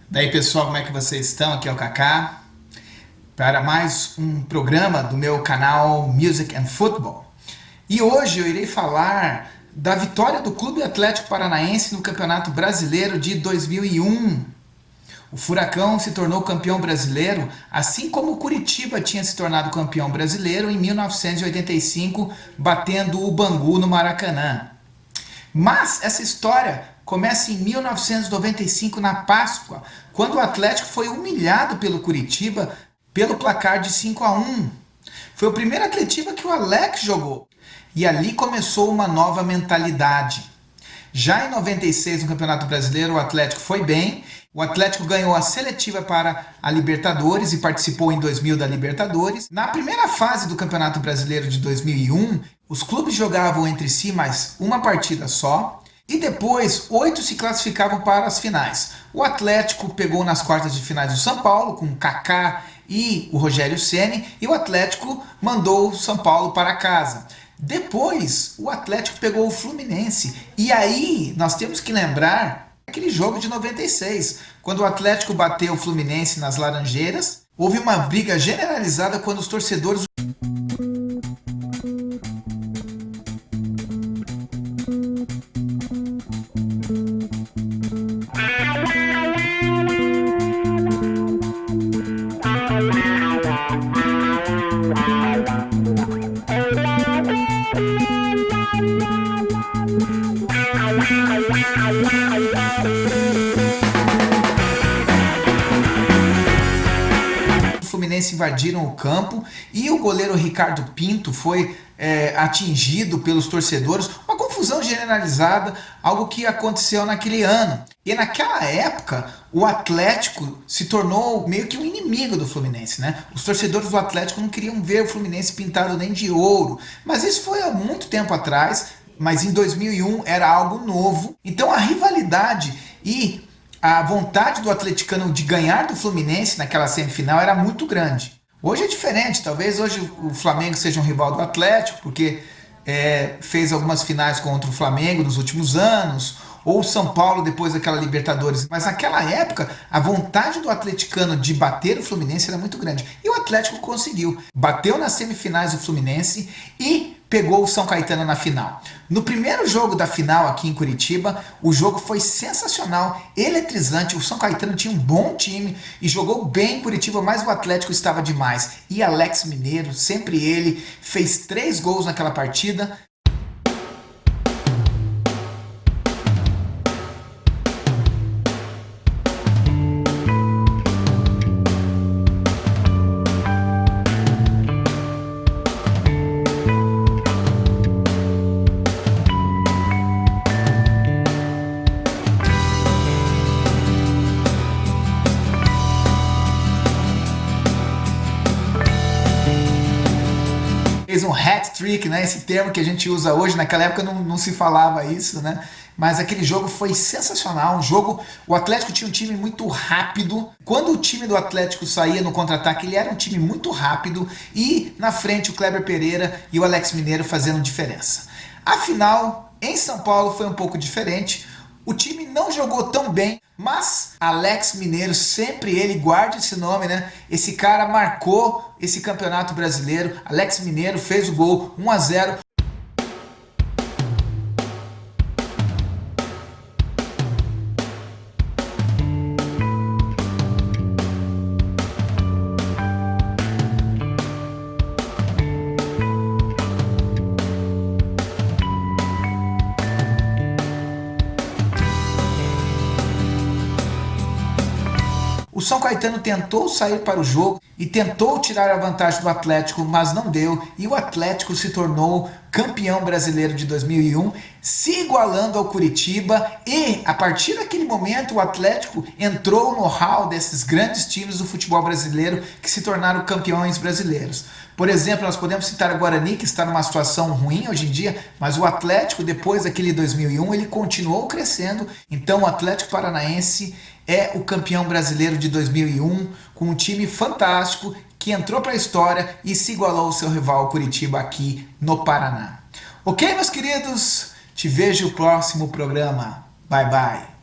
Daí pessoal, como é que vocês estão? Aqui é o Kaká para mais um programa do meu canal Music and Football. E hoje eu irei falar da vitória do Clube Atlético Paranaense no Campeonato Brasileiro de 2001. O Furacão se tornou campeão brasileiro, assim como o Curitiba tinha se tornado campeão brasileiro em 1985, batendo o Bangu no Maracanã. Mas essa história começa em 1995, na Páscoa, quando o Atlético foi humilhado pelo Curitiba pelo placar de 5-1. Foi o primeiro Atletiba que o Alex jogou. E ali começou uma nova mentalidade. Já em 96, no Campeonato Brasileiro, o Atlético foi bem. O Atlético ganhou a seletiva para a Libertadores e participou em 2000 da Libertadores. Na primeira fase do Campeonato Brasileiro de 2001, os clubes jogavam entre si mais uma partida só. E depois, 8 se classificavam para as finais. O Atlético pegou nas quartas de finais o São Paulo, com o Kaká e o Rogério Ceni, e o Atlético mandou o São Paulo para casa. Depois, o Atlético pegou o Fluminense. E aí, nós temos que lembrar aquele jogo de 96, quando o Atlético bateu o Fluminense nas Laranjeiras. Houve uma briga generalizada quando os torcedores... Fluminense invadiram o campo e o goleiro Ricardo Pinto foi atingido pelos torcedores. Uma confusão generalizada, algo que aconteceu naquele ano. E naquela época, o Atlético se tornou meio que um inimigo do Fluminense, né? Os torcedores do Atlético não queriam ver o Fluminense pintado nem de ouro. Mas isso foi há muito tempo atrás, mas em 2001 era algo novo. Então a rivalidade e a vontade do atleticano de ganhar do Fluminense naquela semifinal era muito grande. Hoje é diferente, talvez hoje o Flamengo seja um rival do Atlético, porque fez algumas finais contra o Flamengo nos últimos anos, ou o São Paulo depois daquela Libertadores. Mas naquela época, a vontade do atleticano de bater o Fluminense era muito grande. E o Atlético conseguiu. Bateu nas semifinais o Fluminense e pegou o São Caetano na final. No primeiro jogo da final aqui em Curitiba, o jogo foi sensacional, eletrizante. O São Caetano tinha um bom time e jogou bem em Curitiba, mas o Atlético estava demais. E Alex Mineiro, sempre ele, fez 3 gols naquela partida. Fez um hat-trick, né? Esse termo que a gente usa hoje, naquela época não se falava isso, né? Mas aquele jogo foi sensacional, o Atlético tinha um time muito rápido. Quando o time do Atlético saía no contra-ataque, ele era um time muito rápido e na frente o Kleber Pereira e o Alex Mineiro fazendo diferença. A final em São Paulo foi um pouco diferente. O time não jogou tão bem, mas Alex Mineiro, sempre ele, guarde esse nome, né? Esse cara marcou esse campeonato brasileiro. Alex Mineiro fez o gol, 1-0. O São Caetano tentou sair para o jogo e tentou tirar a vantagem do Atlético, mas não deu. E o Atlético se tornou campeão brasileiro de 2001, se igualando ao Curitiba. E a partir daquele momento o Atlético entrou no hall desses grandes times do futebol brasileiro que se tornaram campeões brasileiros. Por exemplo, nós podemos citar o Guarani, que está numa situação ruim hoje em dia, mas o Atlético, depois daquele 2001, ele continuou crescendo. Então o Atlético Paranaense é o campeão brasileiro de 2001, com um time fantástico que entrou para a história e se igualou ao seu rival Curitiba aqui no Paraná. Ok, meus queridos? Te vejo no próximo programa. Bye bye.